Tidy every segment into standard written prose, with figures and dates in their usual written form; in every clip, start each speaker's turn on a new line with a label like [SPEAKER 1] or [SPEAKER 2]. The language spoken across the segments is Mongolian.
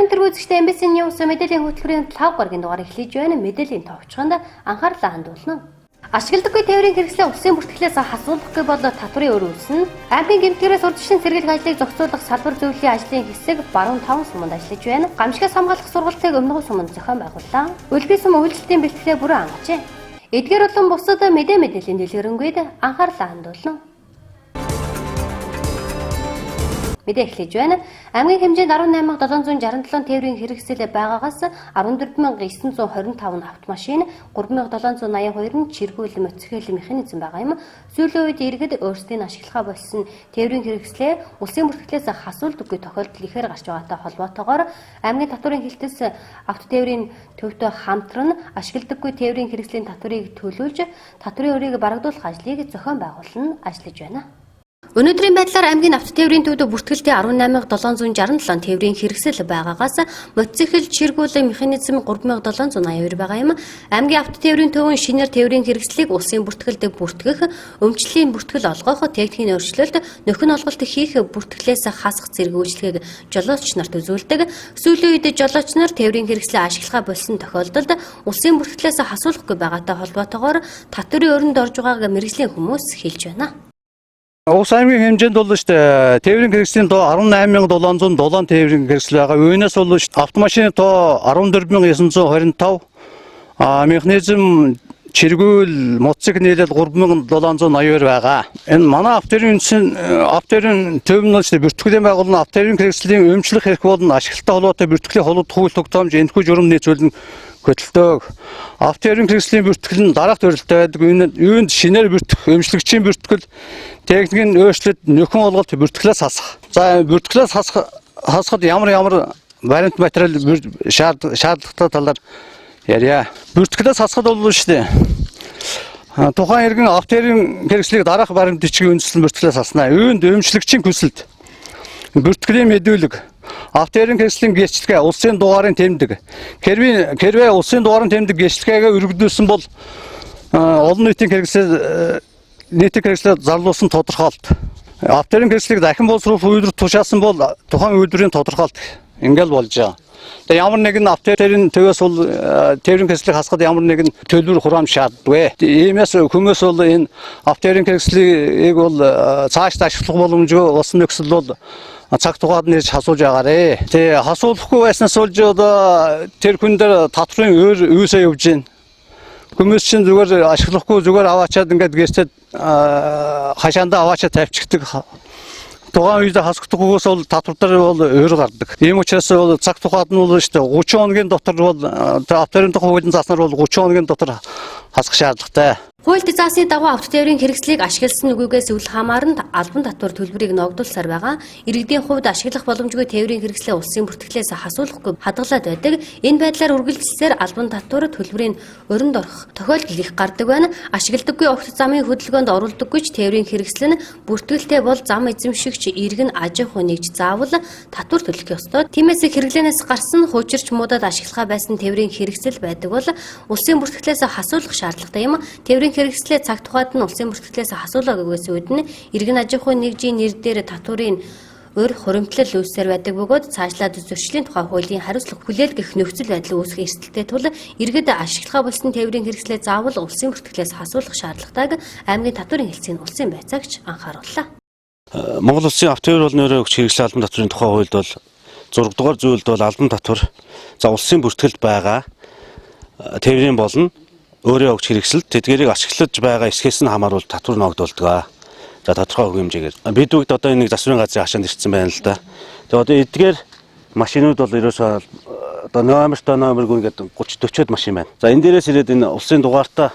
[SPEAKER 1] Сайн өдөр үзэгчдээ MBC NEWS мэдээллийн хөтөлбөрийн 5 гарагийн дугаар эхлэж байна. Мэдээллийн товчхонд анхаарлаа хандуулна. Ашигладаггүй тээврийн хэрэгслээ улсын бүртгэлээс хасуулахгүй бол татварын өр үүснэ. Аймгийн гэмтгэрээс урьдчилан сэргийлэх ажлыг зохицуулах салбар зөвлөлийн ажлын хэсэг баруун 5 суманд ажиллаж байна. Гамшигаас хамгаалах сургалтыг өмнөх суманд зохион байгууллаа. Үлбий сум үйлчлэлтийн бэлтгэлээ бүрэн хангажээ. Эдгээр болон бусад мэдээллийн дэлгэрэнгээд анхаарлаа хандуулна. Мэдээ эхлэж байна. Аймгийн хэмжээнд 18767 тээврийн хэрэгсэл байгаагаас 14925 автомашин, 3782 нь чиргүүл моцикл механизм байгаа юм. Сүүлийн үед иргэд өөрсдийн ашиглахаа болсон тээврийн хэрэгслээ улсын бүртгэлээс хасуулдаггүй тохиолдол ихээр гарч байгаатай холбоотойгоор аймгийн татварын хилтэс автотээврийн төвтэй хамтран ашигладаггүй тээврийн хэрэгслийн татварыг төлүүлж татварын өрийг барагдуулах ажлыг зохион байгуулан ажиллаж байна. Өнөөдрийн байдлаар аймгийн автотээврийн төвд бүртгэлтэй 18767 тээврийн хэрэгсэл байгаагаас моцикл чиргүүл механизм 3782 байгаа юм. Аймгийн автотээврийн төвийн шинээр тээврийн хэрэгслийг улсын бүртгэлд бүртгэх, өмчлөлийн бүртгэл олгох, техникийн өөрчлөлт, нөхөн олголт хийх, бүртгэлээс хасах зэрэг үйлчлэгийг жолооч нарт үзүүлдэг. Сүүлийн үед жолооч нар тээврийн хэрэгслээ ашиглахаа болсон тохиолдолд улсын бүртгэлээс хасуулахгүй байгаатай холбоотойгоор татварын өрөнд орж байгааг мэргэжлийн хүмүүс хэлж байна.
[SPEAKER 2] Улс аймгийн хэмжээнд бол шүү дээ тээврийн хэрэгслийн тоо 18707 тээврийн хэрэгсэл байгаа. Үүнээс бол автомашины тоо 14925, механизм чиргүүл моцикл нийлээд 3782 байгаа. Энэ манай автотээврийн төв нь шүү дээ бүртгэлийн байгууллага автотээврийн хэрэгслийн өмчлөх хэрэг болон ашиглалттай холбоотой бүртгэлийн холбоо хууль тогтоомж энэхүү журам нийцүүлэн хөтөлдөг. Автотээврийн хэрэгслийн бүртгэл нь дараах төрөлтэй байдаг. Үүнд шинээр бүртгэх, өмчлөгчийн бүртгэл, техникийн өөрчлөлт, нөхөн олголт бүртгэлээс хасах. За бүртгэлээс хасахад ямар вариант материал шаардлагатай талаар ярья. Бүртгэлээс хасахад бол шүү дээ. Тухайн иргэн автотээврийн хэрэгслийг дараах баримт бичгийн үндэслэн бүртгэлээс хаснаа. Үүнд өмчлөгчийн хүсэлт, бүртгэлийн мэдүүлэг, автотээврийн хэрэгслийн гэрчлэгээ, улсын дугаарын тэмдэг, хэрвээ улсын дугаарын тэмдэг гэрчлэгээгээ өргөдүүлсэн бол олон нийтийн хэрэгслээр зарлуулсан тодорхойлт. Автотээврийн хэрэгслийг дахин боловсруулах үйлдвэр тушаасан бол тухайн үйлдвэрийн тодорхойлт ингээл болж байгаа. Тэгээ ямар нэгэн автотээврийн төвөөс бол тээврийн хэрэгслийг хасахад ямар нэгэн төлбөр хураамж шаарддаг. Иймээс хүмүүс бол энэ автотээврийн хэрэгслийг бол цааш ашиглах боломжгүй болсон нөхцөл бол цаг тугаад нэрж хасуулж байгаарэ. Тэгээ хасуулахгүй байснаас болж одоо тэр хүн дээр татварын өөр үүсээ явж байна. Хүмүүс чинь зүгээр ашиглахгүй зүгээр аваачаад ингээд гэртээ хашаандаа аваачаа тавьчихдаг. Тухайн үед хасахдаггүйгээс бол татвар дээр бол өөр гардаг. Ийм учраас бол цаг тухайд нь бол шүү дээ 30 хоногийн дотор бол автотээврийн хуулийн заснаар бол 30 хоногийн дотор хасах шаардлагатай. Хуульд заасны дагуу автотээврийн хэрэгслийг ашигласан үгүйгээс үл хамааран албан татвар төлбөрийг ногдуулсаар байгаа. Иргэдийн хувьд ашиглах боломжгүй тээврийн хэрэгслээ улсын бүртгэлээс хасуулахгүй хадгалаад байдаг. Энэ байдлаар үргэлжилсээр албан татвар төлбөрийн өрөнд орох тохиолдол их гардаг байна. Ашигладаггүй огт замын хөдөлгөөнд оруулдаггүй ч тээврийн хэрэгсэл нь бүртгэлтэй бол зам эзэмшигч иргэн аж ахуй нэгж заавал татвар төлөх ёстой. Тиймээс хэрэглэнээс гарсан хуучирч муудад ашиглахаа байсан тээврийн хэрэгсэл байдаг бол улсын бүртгэлээс хасуулах шаардлагатай юм. Тээврийн хэрэгслээ цаг тухайд нь улсын бүртгэлээс хасуулаагүйгээс үүднэ иргэн аж ахуй нэгжийн нэр дээр татварын өр хуримтлал үүсээр байдаг бөгөөд цаашлаад зөрчлийн тухай хуулийн хариуцлага хүлээлгэх нөхцөл байдал үүсэх эрсдэлтэй тул иргэд ашиглахаа болсон тээврийн хэрэгслээ заавал улсын бүртгэлээс хасуулах шаардлагатайг аймгийн татварын хэлтсийн улсын байцаагч анхаарууллаа.
[SPEAKER 3] Монгол улсын автотээвэр болны өгч хэрэгсэл албан татварын тухай хуульд бол 6 дугаар зүйлд бол албан татвар за улсын бүртгэлд байгаа тээврийн болно өөрөө өгч хэрэгсэлд тэдгээрийг ашиглаж байгаа эсхээс нь хамааруул татвар ногдуулдаг. За тодорхой хэмжээгээр бид бүгд одоо энэ засварын газрын хашаанд ирсэн байна л да. Тэгээ одоо эдгээр машинууд бол ерөөсөө одоо номергүй ингээд 30-40 машин байна. За энэ дээрээс ирээд энэ улсын дугаартай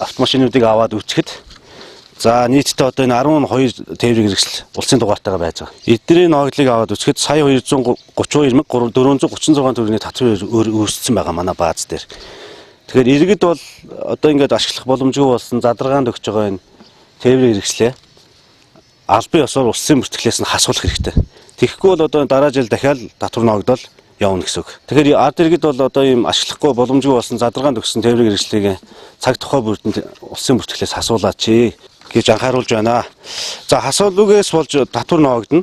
[SPEAKER 3] автомашинуудыг аваад үчихэд за нийтдээ одоо энэ 12 тээврийн хэрэгсэл улсын дугаартайгаа байж байгаа. Эдгээрийн ногдлыг аваад үчихэд сая 232,436 төгрөгийн татвар үүссэн байгаа манай бааз дээр. Тэгэхээр иргэд бол одоо ингээд ашиглах боломжгүй болсон задаргаанд өгч байгаа энэ тээврийн хэрэгслээ албан ёсоор улсын бүртгэлээс нь хасуулах хэрэгтэй. Тэгэхгүй бол одоо дараа жил дахиад татвар ногдол явна гэсэн үг. Тэгэхээр ард иргэд бол одоо ийм ашиглахгүй боломжгүй болсон задаргаанд өгсөн тээврийн хэрэгслийг цаг тухай бүрдэнд улсын бүртгэлээс хасуулаач гэж анхааруулж байна. За хасуулгаас болж татвар ногдно.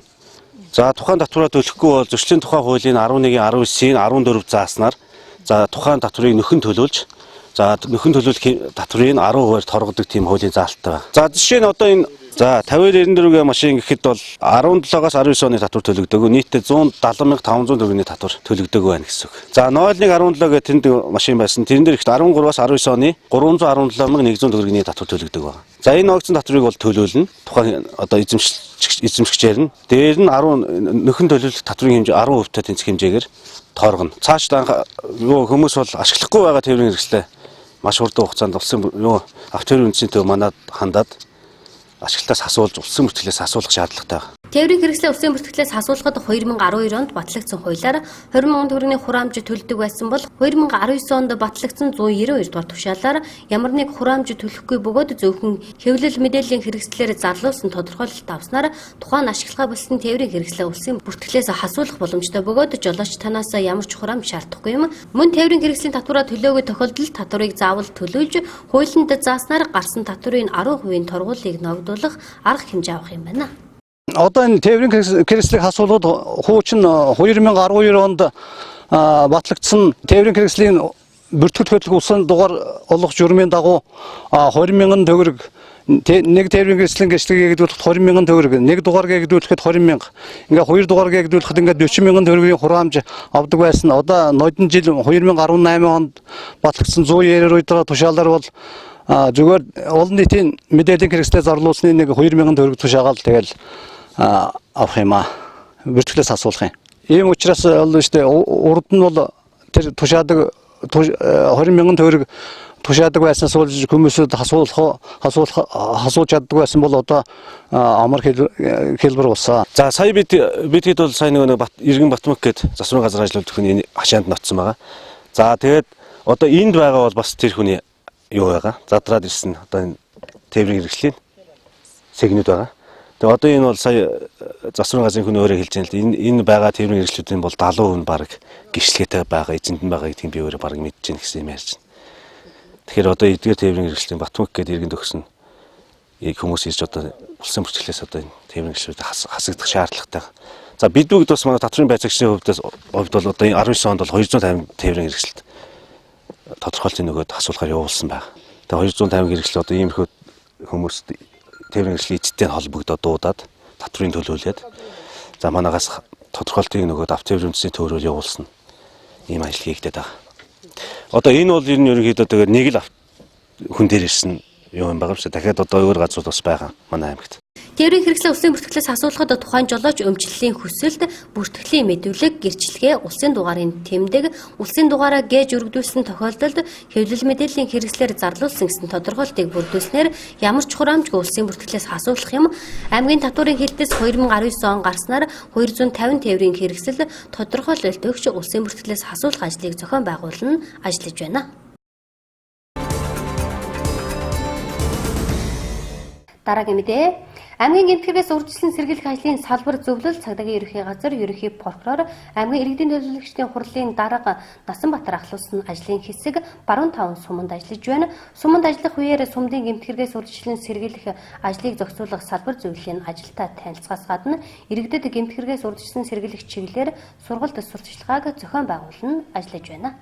[SPEAKER 3] За тухайн татвараа төлөхгүй бол зөрчлийн тухай хуулийн 11-19-ийн 14 зааснаар за тухайн татварыг нөхөн төлүүлж за нөхөн төлүүлэх татврыг 10% торгодог тийм хуулийн заалттай байна. За жишээ нь одоо энэ за 50-94-ийн машин гэхэд бол 17-аас 19 оны татвар төлөгдөг. Нийтдээ 170,500 төгрөгийн татвар төлөгдөг байна гэсэн үг. За 0117 гэх тэнд машин байсан. Тэрэн дээр ихт 13-аас 19 оны 317,100 төгрөгийн татвар төлөгдөг байна. За энэ огцон татврыг бол төлөөлнө. Тухайн одоо эзэмшигчээр нь дээр нь 10 нөхөн төлөвлөлт татврын хэмжээ 10% та тэнцэх хэмжээгээр торгоно. Цааш хүмүүс бол ашиглахгүй байгаа тээврийн хэрэгслээ маш хурдан хугацаанд улсын автотөрийн үндэсний төв манад хандаад ашиглалтаас асуулж улсын бүртгэлээс асуулах шаардлагатай байна.
[SPEAKER 1] Тээврийн хэрэгслээ улсын бүртгэлээс асуулахад 2012 онд батлагдсан хуулиар 20,000 төгрөгийн хураамж төлдөг байсан бол 2019 онд батлагдсан 192 дугаар тушаалаар ямар нэг хураамж төлөхгүй бөгөөд зөвхөн хэвлэл мэдээллийн хэрэгслээр зарлуулсан тодорхойлолт авснаар тухайн ашиглахаа болсон тээврийн хэрэгслээ улсын бүртгэлээс асуулах боломжтой бөгөөд жолооч танаас ямар ч хураамж шаардахгүй юм. Мөн тээврийн хэрэгслийн татвараа төлөөгүй тохиолдолд татварыг заавал төлүүлж хуулинд зааснаар гарсан татврын 10% торгуулийг ногдуулах арга хэмжээ авах юм байна.
[SPEAKER 2] Одоо энэ тээврийн хэрэгслийг асуулгад хуучин 2012 онд батлагдсан тээврийн хэрэгслийн бүртгэл хөтлөх улсын дугаар олох журмын дагуу 20,000 төгрөг нэг тээврийн хэрэгслийн гэрчлэгийг гэдүүлэхэд 20,000 төгрөг, нэг дугаарыг гэдүүлэхэд 20,000, ингээ хоёр дугаарыг гэдүүлэхэд ингээ 40,000 төгрөгийн хураамж авдаг байсан. Одоо нодон жил 2018 онд батлагдсан 192 дугаар тушаалаар бол зүгээр олон нийтийн мэдээллийн хэрэгслээ зарлуулсны нэг 2,000 төгрөг тушаагаал тэгэл авах юм аа. Бүртгэлээс асуулах юм. Ийм учраас бол шүү дээ урд нь бол тэр тушаадаг 20,000 төгрөг тушаадаг байснаас болж хүмүүсд асууж чаддаг байсан бол одоо амар хэлбэр болсон. За сая бид хэд бол сая нэг Иргэн Батмаг гээд засварын газар ажилладаг хүний хашаанд ноцсон байгаа. За тэгээд одоо энд байгаа бол бас тэр хүний юу байгаа. Задраад ирсэн одоо энэ тээврийн хэрэгслийн сегнүүд байгаа. Тэгээ одоо энэ бол сая засварын газрын хүн өөрөө хэлж байгаа л энэ байгаа тээврийн хэрэгслүүдийн бол 70% нь баг гიშгэлгээтэй байгаа, эзэнд нь байгаа гэдгийг би өөрөө баг мэдж байна гэсэн юм ярьж байна. Тэгэхээр одоо эдгээр тээврийн хэрэгслийн Батмаг гээд иргэн төгсөн хүмүүс ирж одоо улсын бүртгэлээс одоо энэ тээврийн хэрэгслүүдэд хасагдах шаардлагатай. За бидүүгд бас манай татврын байцаагчдын хувьд бол одоо энэ 19 онд бол 250 тээврийн хэрэгсэлд тодорхойлтын нөгөөд асуулахаар явуулсан байна. Тэгээ 250 хэрэгсэл одоо иймэрхүү хүмүүс тээврийн хэрэгслийн эцэттэй холбогдоод дуудаад татврын төлөөлээд за манаагаас тодорхойлтын нөгөөд автотээврийн үндэсний төв рүү явуулсан ийм ажил хийгдээд байгаа. Одоо энэ бол ерөнхийдөө тэгээ нэг л хүн дээр ирсэн юм байгаа юм шиг. Дахиад одоо өөр газрууд бас байгаа манай аймагт.
[SPEAKER 1] Тээврийн хэрэгслээ улсын бүртгэлээс асуулахад тухайн жолооч өмчлөлийн хүсэлд бүртгэлийн мэдүүлэг, гэрчлэгээ, улсын дугаарын тэмдэг, улсын дугаараа гээж өргөдүүлсэн тохиолдолд хэвлэл мэдээллийн хэрэгслээр зарлуулсан гэсэн тодорхойлтыг бүрдүүлснээр ямар ч хураамжгүй улсын бүртгэлээс асуулах юм. Аймгийн татварын хэлтээс 2019 он гарснаар 250 тээврийн хэрэгсэл тодорхойлолт өгч улсын бүртгэлээс асуулах ажлыг зохион байгуулна ажиллаж байна. Дараагийн мэдээ. Аймгийн гэмтгэрээс урьдчилан сэргийлэх ажлын салбар зөвлөл цагдаагийн ерөнхий газар ерөнхий прокурор аймгийн иргэдийн төлөөлөгчдийн хурлын дарга Насанбаатар ахлуулсан ажлын хэсэг баруун таван суманд ажиллаж байна. Суманд ажиллах үеэр сумдын гэмтгэрээс урьдчилан сэргийлэх ажлыг зохицуулах салбар зөвлөлийн ажилтай танилцахаас гадна иргэдэд гэмтгэрээс урьдчилан сэргийлэх чиглэлээр сургалт сурталчилгааг зохион байгуулна ажиллаж байна.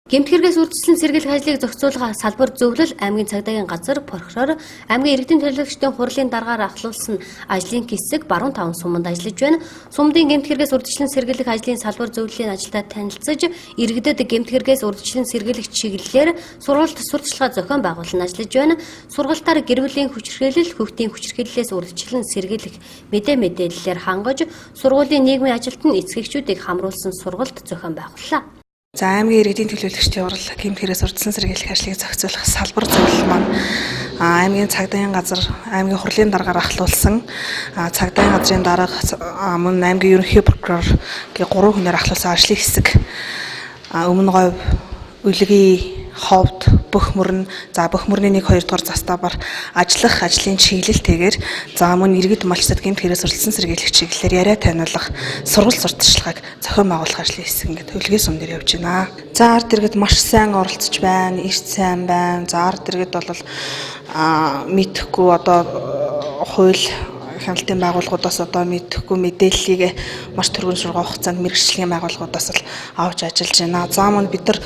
[SPEAKER 1] Гэмтгэрээс урьдчилан сэргийлэх ажлыг зохицуулах салбар зөвлөл аймгийн цагдаагийн газар прокурор аймгийн иргэдийн төлөөлөгчдийн хурлын даргаар ахлуулсан ажлын хэсэг баруун таван суманд ажиллаж байна. Сумдын гэмтгэрээс урьдчилан сэргийлэх ажлын салбар зөвлөлийн ажилтай танилцаж иргэдэд гэмтгэрээс урьдчилан сэргийлэх чиглэлээр сургалт сурталчилгаа зохион байгуулан ажиллаж байна. Сургалтаар гэр бүлийн хүчирхийлэл, хүүхдийн хүчирхийллээс урьдчилан сэргийлэх мэдээллээр хангаж сургуулийн нийгмийн ажилтан эцэгчүүдийг хамруулсан сургалт зохион байгууллаа.
[SPEAKER 4] За аймгийн иргэдийн төлөөлөгчдийн хурал гэмтгэрээс урьдчилан сэргийлэх ажлыг зохицуулах салбар зөвлөл маань аймгийн цагдаагийн газар аймгийн хурлын даргаар ахлуулсан цагдаагийн газрын дарга мөн аймгийн ерөнхий прокурор гэх 3 хүнээр ахлуулсан ажлын хэсэг өмнө говь үлгий ховд бүх мөрн за бүх мөрний 1-2 дугаар застаабар ажиллах ажлын чиглэлтэйгээр за мөн иргэд малчдад гэмтгэрээс урьдчилан сэргийлэх чиглэлээр яриа таниулах сургалт сурталчилгааг зохион байгуулах ажлын хэсэг ингээд төлгөө сум дээр явж байна. За ард иргэд маш сайн оролцож байна, эрт сайн байна. За ард иргэд бол мэдхгүй одоо хууль хяналтын байгууллагуудаас одоо мэдэхгүй мэдээллийг маш түргэн шуурга хугацаанд мэргэжлийн байгууллагуудаас л авч ажиллаж байна. За мөн бид нар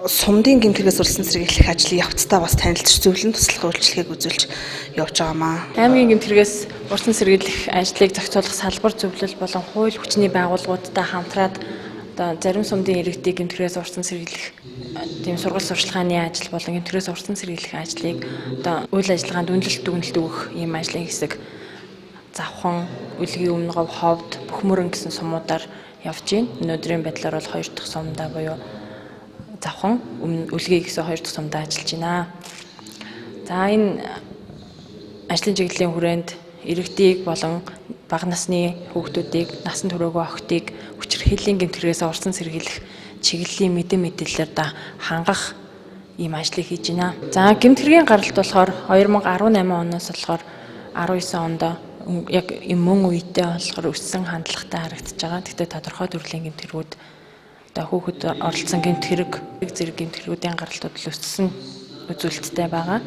[SPEAKER 4] сумдын гэмтгэрээс урьдчилан сэргийлэх ажлын явцдаа бас танилцж зөвлөн туслах үйлчлэгийг үзүүлж явж байгаамаа.
[SPEAKER 5] Аймгийн гэмтгэрээс урьдчилан сэргийлэх ажлыг зохицуулах салбар зөвлөл болон хууль хүчний байгууллагуудтай хамтраад одоо зарим сумдын иргэдийг гэмтгэрээс урьдчилан сэргийлэх тийм сургалт сурчлагын ажил болон гэмтгэрээс урьдчилан сэргийлэх ажлыг одоо үйл ажиллагаанд үнэлэлт дүгнэлт өгөх ийм ажлын хэсэг Завхан, Үлгийн Өмнөгов, Ховд, Бүхмөрөн гэсэн сумуудаар явж байна. Өнөөдрийн байдлаар бол 2 дахь сумдаа буюу Завхан, Үлгийн гэсэн 2 дахь сумдаа ажиллаж байна. За энэ ажлын чиглэлийн хүрээнд иргэдийг болон бага насны хүүхдүүдийг, насан туршаагүй охидыг хүчирхийллийн гэмтгэрээс урьдчилан сэргийлэх чиглэлийн мэдээлэлээр да хангах ийм ажлыг хийж байна. За гэмтгэрийн гаралт болохоор 2018 оноос болохоор 19 онд яг юм мөн үедээ болохоор өссөн хандлагатай харагдаж байгаа. Гэхдээ тодорхой төрлийн гэмтгэрүүд одоо хүүхэд оролцсон гэмтгэрэг зэрэг гэмтгэрүүдийн гаралтууд л өссөн үзүүлэлттэй байгаа.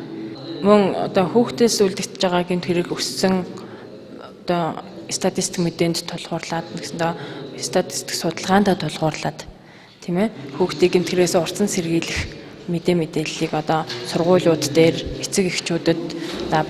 [SPEAKER 5] Мөн одоо хүүхдээс үлдэгдэж байгаа гэмтгэрэг өссөн одоо статистик мэдээнд тулгуурлаад нэгсэндээ статистик судалгаанд тулгуурлаад тийм ээ хүүхдийн гэмтгэрээс урьдчилан сэргийлэх мэдээллийг одоо сургуулиуд дээр эцэг эхчүүдэд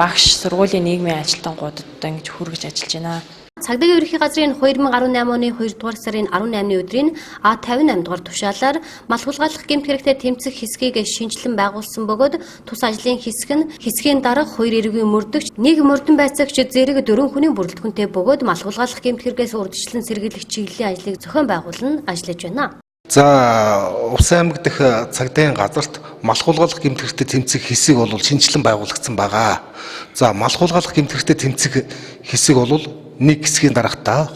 [SPEAKER 5] багш сургуулийн нийгмийн ажилтнуудад ингэж хүргэж ажиллаж байна.
[SPEAKER 1] Цагдаагийн ерөнхий газрын 2018 оны 2 дугаар сарын 18-ны өдрийн А58 дугаар тушаалаар мал хулгайлах гэмт хэрэгтээ тэмцэх хэсгийг шинжилэн байгуулсан бөгөөд тус ажлын хэсэг нь хэсгийн дараах 2 эргийн мөрдөгч, 1 мөрдөн байцаагч зэрэг 4 хүний бүрэлдэхүүнтэй бөгөөд мал хулгайлах гэмт хэрэгээс урьдчилан сэргийлэх чиглэлийн ажлыг зохион байгуулан ажиллаж байна.
[SPEAKER 6] За Увс аймаг дэх цагдаагийн газарт мал хулгайлах гэмт хэрэгтээ тэмцэх хэсэг бол шинжилэн байгуулагдсан байгаа. За мал хулгайлах гэмт хэрэгтээ тэмцэх хэсэг бол нэг хэсгийн дараахтаа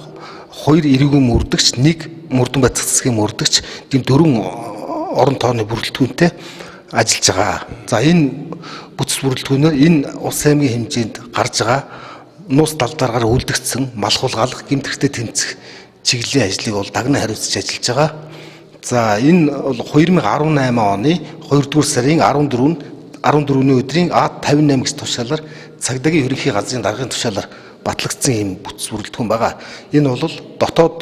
[SPEAKER 6] 2 эргэн мөрдөгч, 1 мөрдөн байцах засгийн мөрдөгч, тийм 4 орон тооны бүрэлдэхүүнтэй ажиллаж байгаа. За энэ бүтэц бүрэлдэхүүнээр энэ Увс аймгийн хэмжээнд гарч байгаа нуус далдаргаар үлдэгдсэн мал хулгайлах гэмт хэрэгтээ тэмцэх чиглэлийн ажлыг бол дагнан хариуцж ажиллаж байгаа. За энэ бол 2018 оны 2 дугаар сарын 14-ний өдрийн А58 гис тушаалаар цагдаагийн ерөнхий газрын даргын тушаалаар батлагдсан ийм бүтэц бүрэлдэхүүн байгаа. Энэ бол дотоод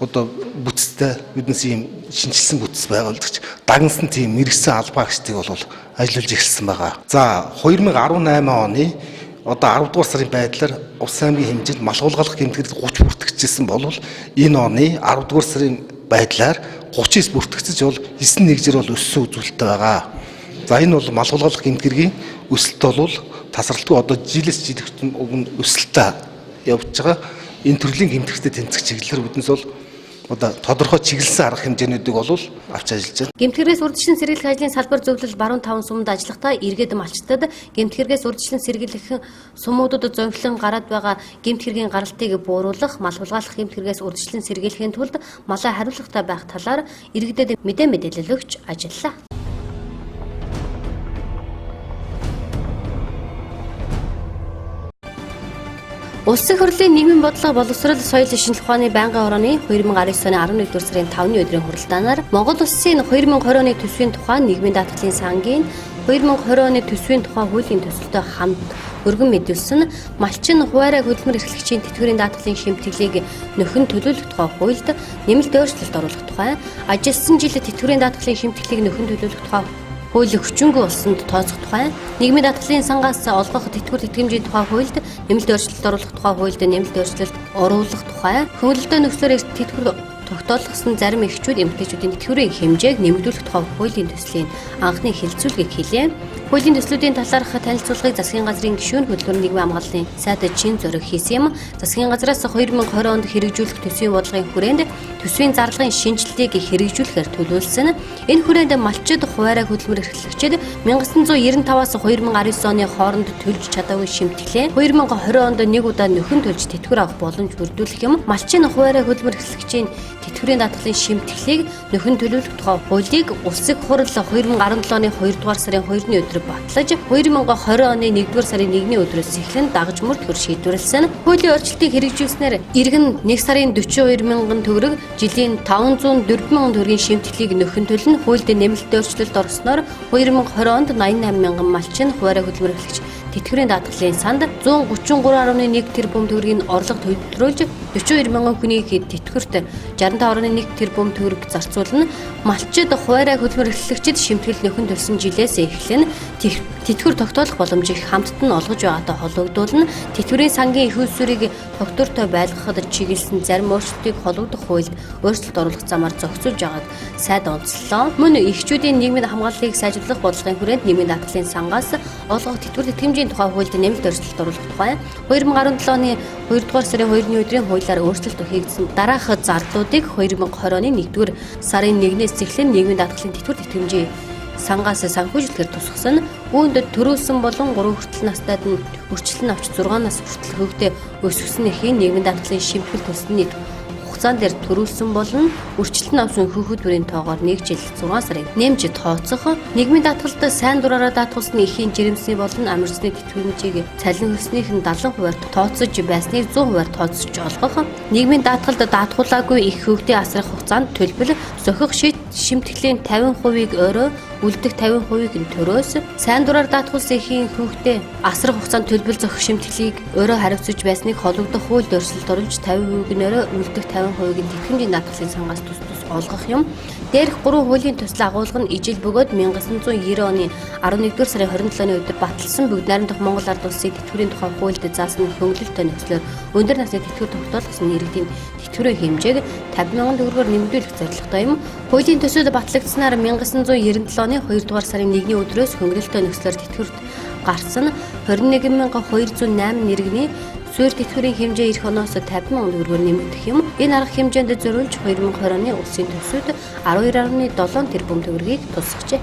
[SPEAKER 6] одоо бүтцтэй биднээс ийм шинжилсэн бүтэц байгуулагдаж дагнасан тийм мэрэгсэн албаагчдыг бол ажиллуулж эхэлсэн байгаа. За 2018 оны одоо 10 дугаар сарын байдлаар Увс аймгийн хэмжээнд мал хулгайлах гэмтгэрд 30 бүртгэжсэн бол энэ оны 10 дугаар сарын байдлаар 39 бүртгэгдэж бол 9 нэгжээр бол өссөн үзүүлэлттэй байгаа. За энэ бол мал хулгайлах гэмтгэргийн өсөлт бол тасралтгүй одоо жилээс жилд өсөлттэй явж байгаа. Энэ төрлийн гэмтгэртэй тэмцэх чиглэлээр биднес бол одоо тодорхой чиглэсэн арга хэмжээнүүдийг бол авч ажиллаж байна.
[SPEAKER 1] Гэмтгэрээс урьдчилан сэргийлэх ажлын салбар зөвлөл баруун 5 сумд ажиллахдаа иргэд малчтад гэмтгэрээс урьдчилан сэргийлэх сумуудад зовлон гараад байгаа гэмтгэргийн гаралтыг бууруулах, мал хулгайлах гэмтгэрээс урьдчилан сэргийлэхийн тулд малаа хариуцлагатай байх талаар иргэдэд мэдээлэл өгч ажиллалаа. Улсын хурлын нийгмийн бодлого боловсрол соёл шинжилх ухааны байнгын орооны 2019 оны 11 дугаар сарын 5-ны өдрийн хуралдаанаар Монгол Улсын 2020 оны төсвийн тухай нийгмийн даатгалын сангийн 2020 оны төсвийн тухай хуулийн төсөлтөй хамт өргөн мэдүүлсэн малчин хуваарай хөдөлмөр эрхлэгчийн тэтгэврийн даатгалын шимтгэлийг нөхөн төлөөлөх тухай хуульд нэмэлт өөрчлөлт оруулах тухай ажилласан жил тэтгэврийн даатгалын шимтгэлийг нөхөн төлөөлөх тухай хууль хүчингүй болсонд тооцох тухай нийгмийн даатгалын сангаас олгох тэтгэвэр тэтгэмжийн тухай хуульд нэмэлт өөрчлөлт оруулах тухай хуульд нэмэлт өөрчлөлт оруулах тухай хөнгөлөлтөө нөхцөлөөр тэтгэвэр тогтоолгосон зарим эхчүүд эмэгтэйчүүдийн тэтгэврийн хэмжээг нэмэгдүүлэх тухай хуулийн төслийн анхны хэлэлцүүлгийг хийлээ. Хуулийн төслүүдийн талаарх танилцуулгыг засгийн газрын гишүүн хөтөлбөр нийгмийн хамгааллын сайд чин зөрөг хийсэн юм. Засгийн газраас 2020 онд хэрэгжүүлэх төсвийн бодлогын хүрээнд төсвийн зарлагын шинжилгээг хэрэгжүүлэхээр төлөвлөсөн. Энэ хүрээнд малчид хуваарай хөдөлмөр эрхлэгчид 1995-аас 2019 оны хооронд төлж чадаагүй шимтгэлээ 2020 онд нэг удаа нөхөн төлж тэтгэвэр авах боломж бүрдүүлэх юм. Малчин хуваарай хөдөлмөр эрхлэгчийн тэтгэврийн даатгалын шимтгэлийг нөхөн төлөвлөх тухай хуулийг улсын хурал 2017 оны 2 дугаар сарын 2-ны өдөр батлаж 2020 оны 1 дугаар сарын 1-ний өдрөөс эхлэн дагаж мөрдөхөр шийдвэрлсэн. Хуулийн өөрчлөлтийг хэрэгжүүлснээр иргэн 1 сарын 42 мянган төгрөг, жилийн 504 мянган төгрөгийн шимтгэлийг нөхөн төлнө. Хуульд нэмэлт өөрчлөлт орсноор 2020 онд 88 мянган малчин хуваарай хөдөлмөр эрхлэгч тэтгэврийн даатгалын санд 133.1 тэрбум төгрөгийн орлого төлөвлөрүүлж 42 мянган хүнийг тэтгэврт 65.1 тэрбум төгрөг зарцуулна. Малчид, хуваарай хөдөлмөр эрхлэгчид шимтгэл нөхөн төлсөн жилээс эхлэн тэтгэвэр тогтоолох боломжийг хамтд нь олгож байгаатай холбогдуулна. Тэтгэврийн сангийн их усүрийг тогтвортой байлгахад чиглэсэн зарим өөрчлөлтийг холбогдох хуульд өөрчлөлт оруулах замаар зохицуулж байгааг сайд онцлоо. Мөн эхчүүдийн нийгмийн хамгааллыг сайжруулах бодлогын хүрээнд нийгмийн даатгалын сангаас олгох тэтгэвэр тэтгэмжийн тухай хуульд нэмэлт өөрчлөлт оруулах тухай 2017 оны 2 дугаар сарын 2-ны өдрийн хуулиар өөрчлөлт хийгдсэн. Дараах зарлуудыг 2020 оны 1-р сарын 1-ээс эхлэн нийгмийн даатгалын тэтгэвэр тэтгэмжийн сангаас санхүүжлэхээр тусгасан. Үүнд төрүүлсэн болон 3 хүртэл настайд нь өрчлөлт авч 6 нас хүртэл хөвгтө өсгсөн эхийн нийгмийн даатгалын шимтгэл төсөлний хугацаан дээр төрүүлсэн болон өрчлөлт авсан хүүхдүүдийн тоогоор 1 жил 6 сарыг нэмж тооцох. Нийгмийн даатгалд сайн дураараа даатгалсан эхийн жирэмсний болон амарчны тэтгэврийн цалин хөлснийх нь 70%-аар тооцож байсныг 100%-аар тооцож олгох. Нийгмийн даатгалд даатгуулаагүй их хөвгтийн асрах хугацаанд төлбөр зохих шимтгэлийн 50%-ийг өөрөө үлдэх 50%-ийг нь төрөөс сайн дураар даатгуулсан эхийн хүүхдээ асрах хугацаанд төлбөр зохих шимтгэлийг өөрөө хариуцж байсныг холбогдох хуульд өөрчлөлт оруулж 50%-ийг нь өөрөө үлдэх 50%-ийг нь тэтгэмжийн даатгалын сангаас тус олгох юм. Дээрх 3 хуулийн төсөл агуулга нь ижил бөгөөд 1990 оны 11-р сарын 27-ны өдөр баталсан бүгд найрамдах Монгол Ард улсын тэтгэврийн тухай хуульд заасан хөнгөлөлтөй нөхцлөөр өндөр насны тэтгэвэр тогтоолгосон иргэдийн тэтгэврийн хэмжээг 50 мянган төгрөгөөр нэмэгдүүлэх зорилготой юм. Хуулийн төсөлд батлагдсанаар 1997 оны 2 дугаар сарын 1-ний өдрөөс хөнгөлөлтөй нөхцлөөр тэтгэврт гарсан 21208 иргэний суурь тэтгэврийн хэмжээ эх оноос 50 мянган төгрөгөөр нэмэгдэх юм. Энэ арга хэмжээнд зориулж 2020 оны улсын төсөвт 12.7 тэрбум төгрөгийг тусгажээ.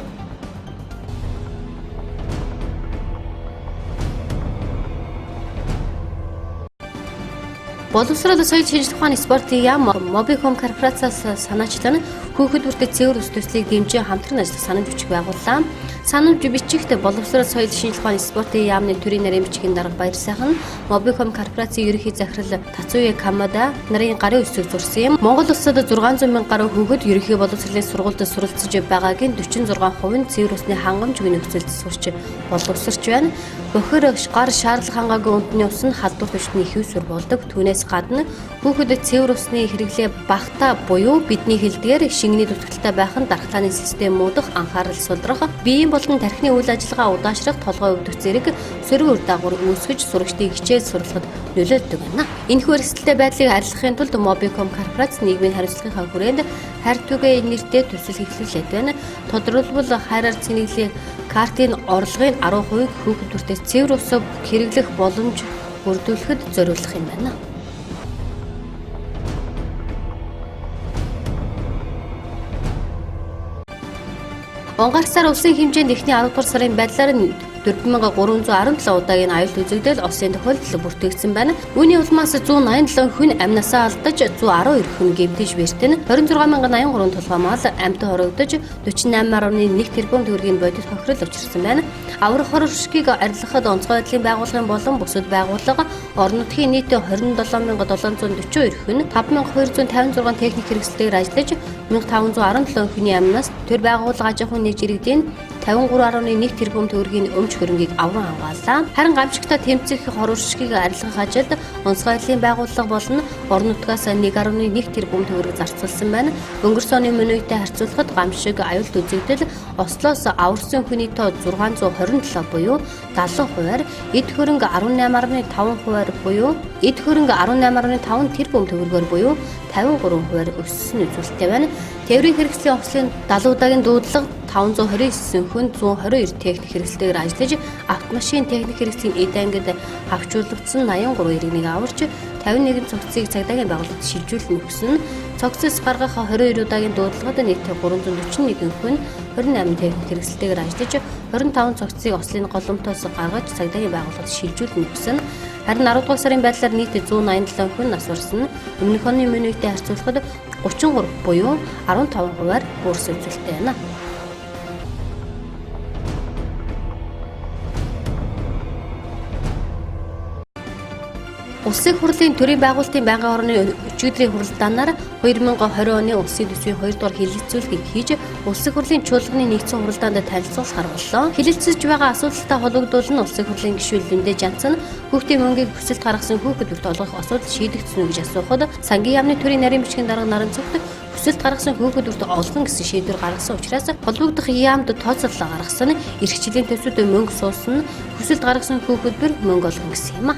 [SPEAKER 1] Боловсрол соёл шинжилгээ ухааны спортын яам Mobicom корпорациас санаачлан хүүхэд бүртээ цэвэр ус төслийг дэмжиж хамтран ажиллах санамж бичих байгууллаа. Санамж бичихт боловсрол соёл шинжилгээ ухааны спортын яамны төрийн нарийн бичгийн дарга баяр сайхан Mobicom корпорацийн ерөнхий захирал Тацуя Камада нарын гарын өсөг зурсан юм. Монгол улсад 600 мянга гаруй хүүхэд ерөнхий боловсролын сургуульд суралцж байгаагийн 46% нь цэвэр усны хангамжгүй нөхцөлд сурч боловсрч байна. Бохир гар шаардлага хангаагүй үндэсний ус нь халдвар төвчний их усүр болдог. Түүнээс гадна хүүхэдэд цэвэр усны хэрэглээ багтаа буюу бидний хэлдгээр шингэний дутагдaltaй байх нь дархлааны системүүдх анхаарал сулрах, биеийн болон тархины үйл ажиллагаа удаашрах, толгой өвдөх зэрэг сөрөг үр дагавар үүсгэж сурагчдыг хичээл сурлахад нөлөөлдөг байна. Энэхүү эрсдэлтэй байдлыг арилгахын тулд Mobicom корпорац нийгмийн хариуцлагын хүрээнд хайр түгээ нэртэй төсөл эхлүүлээд байна. Тодорхойлбол хайраар цэнэглэлийн картын орлогын 10%-ийг хүүхэд бүртээ цэвэр усыг хэрэглэх боломж бүрдүүлэхэд зориулах юм байна. Онгарсаар улсын хэмжээнд эхний 10 дугаар сарын байдлаар 4317 удаагийн аюулт үзэгдэл осын тохиолдол бүртгэгдсэн байна. Үүний улмаас 187 хүн амнасаа алдаж 112 хүн гэмтэж бэртэн 26083 толгоймол амьтан хорогдож 48.1 тэрбум төгрөгийн бодит хохирол учирсан байна. Аврах хоршгийг арилгахад онцгой байдлын байгууллагын болон бусад байгууллага орон нутгийн нийт 27742 хүн 5256 техник хэрэгслээр ажиллаж 1517 хүний амнаас төр байгууллага аж ахуйн нэг жирэгдийн 53.1 тэрбум төгрөгийн өмч хөрөнгийг авран хамгааллаа. Харин гамшигтай тэмцэх хоршгийг арилгах ажилд онцгой байдлын байгууллага болон орон нутгаас 1.1 тэрбум төгрөг зарцуулсан байна. Өнгөрсөн оны мөн үетэй харьцуулахад гамшиг аюулт үзэгдэл Ослоос аварсан хүний тоо 627 буюу 70%-аар, эд хөрөнгө 18.5%-аар буюу эд хөрөнгө 18.5 тэрбум төгрөгөөр буюу 53%-аар өссөн үзүүлэлттэй байна. Тээврийн хэрэгслийн ослын 70 удаагийн дуудлага 529 хүн 122 техник хэрэгслээр ажиллаж автомашин техник хэрэгслийн эд ангид хавчуулагдсан 83 иргэнийг аварч 51 цогцыг цагдаагийн байгууллагад шилжүүлэн өгсөн. Цогцос гаргах 22 удаагийн дуудлагад нийт 341 хүн 28 техник хэрэгслээр ажиллаж 25 цогцыг ослын голомтоос гаргаж цагдаагийн байгууллагад шилжүүлэн өгсөн. Харин 10 дугаар сарын байдлаар нийт 187 хүн нас барсан. Өмнөх оны мөн үетэй харьцуулахад 33 буюу 15%-аар өөрс үзүүлэлттэй байна. Улсын хурлын төрийн байгуулалтын байнгын орны өчигдрийн хуралдаанаар 2020 оны улсын төсвийн 2 дугаар хэлэлцүүлгийг хийж улсын хурлын чуулганы нэгдсэн хуралдаанд танилцуулахар боллоо. Хэлэлцэж байгаа асуудалтай холбогдуулан улсын хурлын гишүүн Лүндэ Жанцан хүүхдийн мөнгийг хүсэлт гаргасан хүүхэд бүрт олгох асуудал шийдэгдсэн үү гэж асуухад сангийн яамны төрийн нарийн бичгийн дарга наран цогт хүсэлт гаргасан хүүхэд бүрт олгон гэсэн шийдвэр гаргасан учраас холбогдох яамд тооцоолол гаргасан эрхчлэлийн төсвөд мөнгө суусан хүсэлт гаргасан хүүхэд бүр мөнгө олгон гэсэн юм а.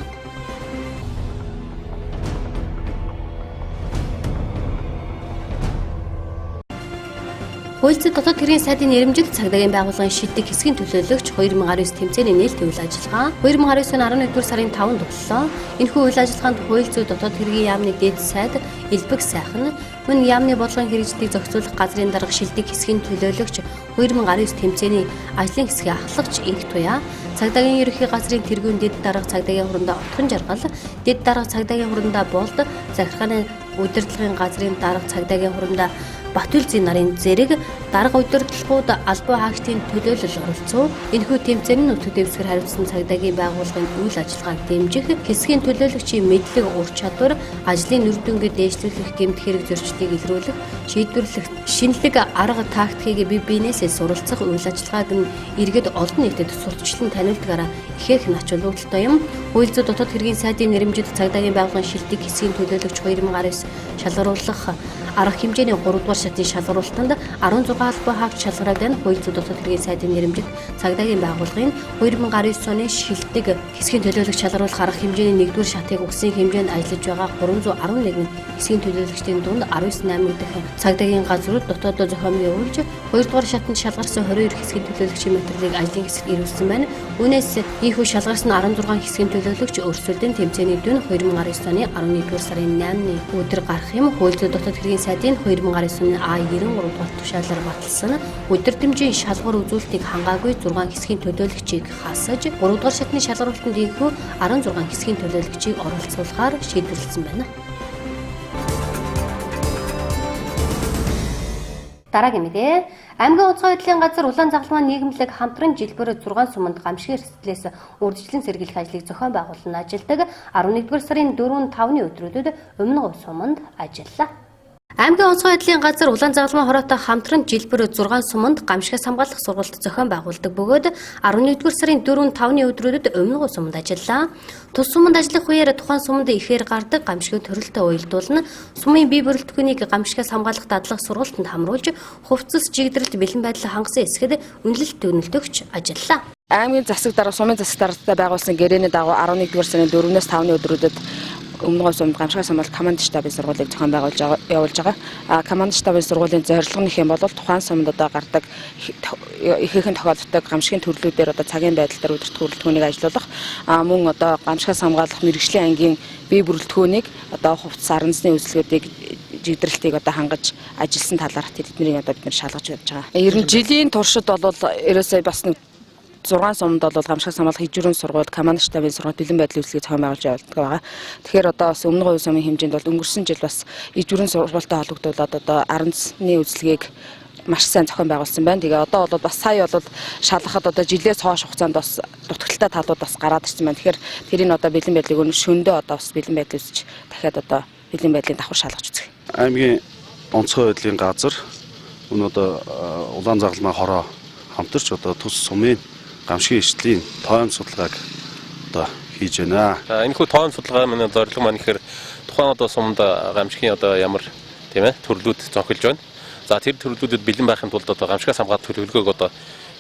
[SPEAKER 1] Хуульцад дотоод хэргийн сайдын нэрэмжит цагдаагийн байгууллагын шийддэг хэсгийн төлөөлөгч 2019 тэмцээний нээлттэй үйл ажиллагаа 2019 оны 11-р сарын 5-нд боллоо. Энэхүү үйл ажиллагаанд хуульцад дотоод хэргийн яамны дээд сайд Элбэг сайхан мөн яамны бодлогын хэрэгжлийг зохицуулах газрын дарга шилдэг хэсгийн төлөөлөгч 2019 тэмцээний ажлын хэсгээ ахлагч Инх Туяа цагдаагийн ерөнхий газрын тэргүүн дэд дарга цагдаагийн хурамдаа Отхон Жаргал дэд дарга цагдаагийн хурамдаа Болд захиргааны удирдлагын газрын дарга цагдаагийн хурамдаа Батүлзийн нарын зэрэг дарга удирдлагууд албан хаагчдын төлөөлөл оролцов. Энэхүү тэмцээний нутаг дэвсгэр хариуцсан цагдаагийн байгууллагын үйл ажиллагааг дэмжих, хэсгийн төлөөлөгчийн мэдлэг, ур чадвар, ажлын үр дүнгээ дээшлүүлэх, гэмт хэрэг зөрчлийг илрүүлэх, шийдвэрлэх, шинэлэг арга тактикийг бие биенээсээ суралцах үйл ажиллагааг нь иргэд олон нийтэд сурталчлан таниулдагаараа ихээх нь ач холбогдолтой юм. Хуульцад дотоод хэргийн сайдын нэрэмжит цагдаагийн байгууллагын шилдэг хэсгийн төлөөлөгч 2019 шалгаруулах арга хэмжээний 3 дугаар шатны шалгаруулалтанд 16 албан хаагч шалгараад хуульцад дотоод хэргийн сайдын нэрэмжит цагдаагийн байгууллагын 2019 оны шилдэг хэсгийн төлөөлөгч шалгаруулах арга хэмжээний 1-р шатыг үгсийн хэмжээнд ажиллаж байгаа 311 хэсгийн төлөөлөгчдийн дунд 19 дэх цагдаагийн газрууд дотооддоо зохиомжийг явуулж 2-р шатанд шалгарсан 22 хэсгийн төлөөлөгчийн материалыг ажлын хэсэгт ирүүлсэн байна. Үүнээс ийхүү шалгарсан 16 хэсгийн төлөөлөгч өрсөлдөн тэмцээний дүн 2019 оны 11-р сарын 8-ны өдөр гарах юм. Хуульцад дотоод хэргийн сайдын 2019 оны А93 дугаар тушаалаар баталсан өдөртөмжийн шалгуур үзүүлэлтийг хангаагүй 6 хэсгийн төлөөлөгчийг хасаж 3 дугаар шатны шалгаруулалтанд ийхүү 16 хэсгийн төлөөлөгчийг оролцуулахаар шийдвэрлэсэн байна. Дараагийн мэдээ. Аймгийн онцгой байдлын газар улаан загалмайн нийгэмлэг хамтран жилбэр 6 суманд гамшигын эрсдлээс үржлэн сэргийлэх ажлыг зохион байгуулан ажилдаг 11-р сарын 4-5-ны өдрүүдэд өмнө говь суманд ажиллалаа. Аймгийн онцгой байдлын газар улаан загалмайн хороотой хамтран жилбэр 6 суманд гамшигаас хамгаалах сургалт зохион байгуулдаг бөгөөд 11-р сарын 4-5-ны өдрүүдэд өмнө говь суманд ажиллалаа. Тус суманд ажиллах үеэр тухайн суманд ихээр гардаг гамшигын төрөлтөд уялдуулна, сумын бие бүрэлдэхүүнийг гамшигаас хамгаалах дадлага сургалтанд хамруулж, хувцас жигдрэлт бэлэн байдлаа хангасан эсгэд үнэлэлт төгнөлтөгч ажиллалаа.
[SPEAKER 7] Аймгийн засаг дарга, сумын засаг даргатай байгуулсан гэрээний дагуу 11-р сарын 4-өөс 5-ны өдрүүдэд өмнө говь суманд гамшигаас хамгаалах команд штабын сургуулийг зохион байгуулж явуулж байгаа. Команд штабын сургуулийн зорилго нь хэм бол тухайн суманд одоо гардаг ихээхэн тохиолддог гамшигын төрлүүдээр одоо цагийн байдал дээр өдөрт хүрэлтгүүнийг ажилуулах, мөн одоо гамшигаас хамгаалах мэрэгжлийн ангийн бие бүрэлдэхүүнийг одоо хувцас аранзны үйлчлэгүүдийг жигдрэлтийг одоо хангаж ажилласан талаарх тэднийг одоо бид шалгаж явж байгаа. Ер нь жилийн туршид бол ерөөсөө бас нэг 6 суманд бол гамшигаас хамгаалах ижүүрэн сургууль, команд штабын сургууль, бэлэн байдлын үйлчлэгийг зохион байгуулж явуулдаг байгаа. Тэгэхээр одоо бас өмнө говь сумын хэмжээнд бол өнгөрсөн жил бас ижүүрэн сургуультай холбогдуулаад одоо аранзны үйлчлэгийг маш сайн зохион байгуулсан байна. Тэгээ одоо бол бас сая бол шалгахад одоо жилээс хойш хугацаанд бас дутагдaltaй талууд бас гараад ирсэн байна. Тэгэхээр тэрийг одоо бэлэн байдлыг өнөө шөндөө одоо бас бэлэн байдал үзэж дахиад одоо бэлэн байдлын давхар шалгаж үзье.
[SPEAKER 3] Аймгийн онцгой байдлын газар өнөө одоо улаан загалмайн хороо хамтарч одоо тус сумын гамшигын эрсдлийн тойм судалгааг одоо хийж байна.
[SPEAKER 8] Энэхүү тойм судалгаа маань зорилго маань ихээр тухайн одоо суманд гамшигын одоо ямар тийм ээ төрлүүд зохилж байна. За тэр төрлүүдэд бэлэн байхын тулд одоо гамшигаас хамгаалах төлөвлөгөөг одоо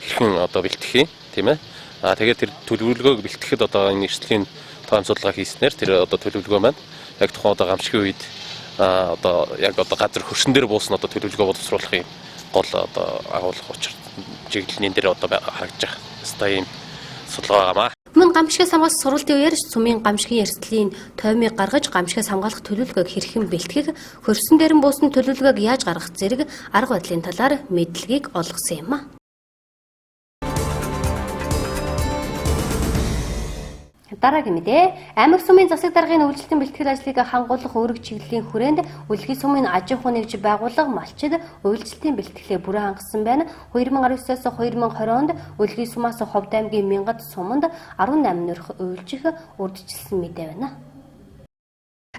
[SPEAKER 8] хэрхэн одоо бэлтгэх юм тийм ээ. Тэгээд тэр төлөвлөгөөг бэлтгэхэд одоо энэ эрсдлийн тойм судалгаа хийснээр тэр одоо төлөвлөгөө маань яг тухайн одоо гамшигын үед одоо яг одоо газар хөрсөн дээр буусан одоо төлөвлөгөө боловсруулахын гол одоо агуулга учир чиглэлийн дээр одоо харагдаж байгаа. Стаим судалгаа гамаа.
[SPEAKER 1] Мөн гамшигаас хамгаалах сургалтын үеэр сумын гамшигын эрсдлийн тоймыг гаргаж гамшигаас хамгаалах төлөвлөгөөг хэрхэн бэлтгэх, хөрсөн дээр нь буусан төлөвлөгөөг яаж гаргах зэрэг арга барилын талаар мэдлэгийг олгосон юм а. Дараагийн мэдээ. Аймаг сумын засаг даргын үйлчлэлтийн бэлтгэл ажлыг хангуулах үүрэг чиглэлийн хүрээнд үлгий сумын аж ахуй нэгж байгууллага малчид үйлчлэлтийн бэлтгэлээ бүрэн хангасан байна. 2019-с 2020 онд үлгий сумаас Ховд аймгийн Мянгад суманд 18 нөрх үйлчлэх урьдчилсан мэдээ байна.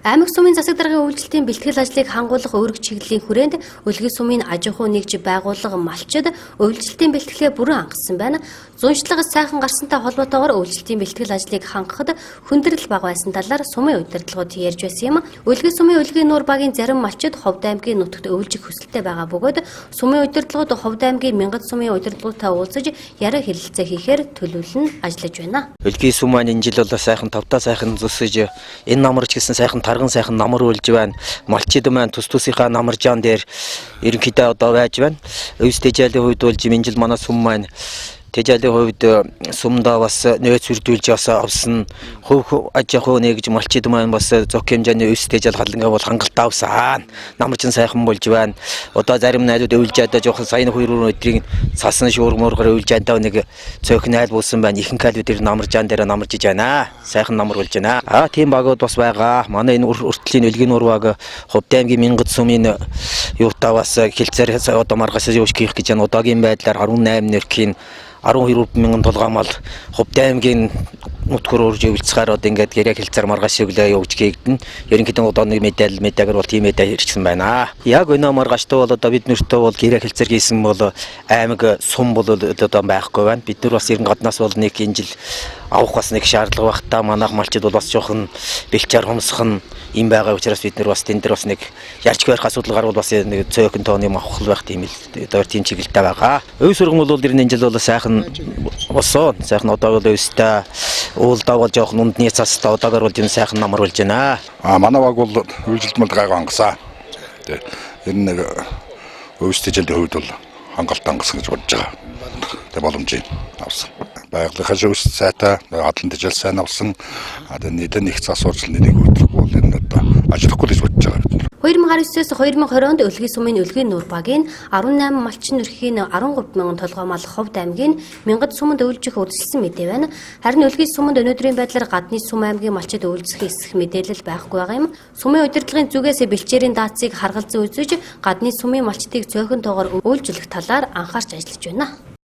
[SPEAKER 1] Аймаг сумын засаг даргын үйлчлэлтийн бэлтгэл ажлыг хангуулах үүрэг чиглэлийн хүрээнд Өлгий сумын аж ахуй нэгж байгууллага малчид үйлчлэлтийн бэлтгэлээ бүрэн хангасан байна. Зуншлаг сайхан гарсантай холбоотойгоор үйлчлэлтийн бэлтгэл ажлыг хангахад хүндрэл бага байсан талаар сумын удирдлагууд ярьж байсан юм. Өлгий сумын Өлгий нуур багийн зарим малчид Ховд аймгийн нутагт өвлжих хүсэлтэй байгаа бөгөөд сумын удирдлагууд Ховд аймгийн Мянгат сумын удирдлагуудтай уулзаж яриа хэлэлцээ хийхээр төлөвлөн ажиллаж байна.
[SPEAKER 9] Өлгий сум маань энэ жил бол сайхан тавтаа сайхан зүсэж энэ намарч гэсэн сайхан тарган сайхан намар үлж байна. Малчид маань тус тусынхаа намаржаан дээр ерөнхийдөө одоо байж байна. Өвс тэжээлийн хувьд бол энэ жил манай сум маань тэжээлийн хувьд сумдаа бас нөөц үрдүүлж авсан хөв аж ахуй нэгж малчид маань бас зөв хэмжээний өвс тэжээл халангаа бол хангалттай авсан. Намарчин сайхан болж байна. Одоо зарим найзууд өвлж ядаа жоохон саяны 2 өдрийн цасан шуурмуургаар өвлж ядаа нэг цөөхөн айл буусан байна. Ихэнх айлууд намаржаан дээр намаржиж байна. Сайхан намар болж байна. Тийм багууд бас байгаа. Манай энэ өртлийн Өлгий нуур баг Ховд аймгийн Мянгат сумын юутаа бас хилцээр одоо маргаас явж гих гэж байна. Одоогийн байдлаар 18 нэрхийн 12 мянган толгоомол Ховд аймгийн нутгаар урж өвлцгаар одоо ингээд гэрээ хэлцээр маргааш өглөө явж гэгдэн ерөнхийдөө одоо нэг медиагаар бол тийм мэдээ ирсэн байна. Яг өнөө маргааштай бол одоо бид нэртөө бол гэрээ хэлцээр хийсэн бол аймаг сум бол одоо байхгүй байна. Бид нар бас ерөн гаднаас бол нэг энэ жил авах бас нэг шаардлага байх та манайх малчид бол бас жоохон бэлчээр хомсхон юм байгаа учраас бид нар бас тэн дээр бас нэг ярьж барих асуудал гарвал бас нэг цөөхөн тооны авах байх тийм л одоо тийм чиглэлтэй байгаа. Өв сургам бол энэ жил бол сайхан босон сайхан одоо бол өвстэй уулдаа бол жоохон ундны цастай одоогаар бол энэ сайхан намар болж байна.
[SPEAKER 10] Манай баг бол үйлчлэлт гайгүй хангасан. Тэр нэг өвстэй жилийн хувьд бол хангалттай хангасан гэж бодож байгаа. Тэг боломжийг авсан. Байгалийнхаа өвс сайтай адлан тэжээл сайн авсан. Нийтэн их цас урьдчилан нэг өдрөг бол энэ одоо ажиллахгүй гэж бодож байгаа бид.
[SPEAKER 1] 2019-с 2020 онд Өлгий сумын Өлгий нуур багийн 18 малчин нөрхийн 13 мянган толгоомол Ховд аймгийн Мянгат суманд өвлжих үргэлжлсэн мэдээ байна. Харин Өлгий суманд өнөөдрийн байдлаар гадны сум аймгийн малчид өвлжих эсэх мэдээлэл байхгүй байгаа юм. Сумын удирдлагын зүгээс бэлчээрийн даацыг харгалзан үзэж гадны сумын малчдыг цөөхөн тоогоор өвлжүүлэх талаар анхаарч ажиллаж байна.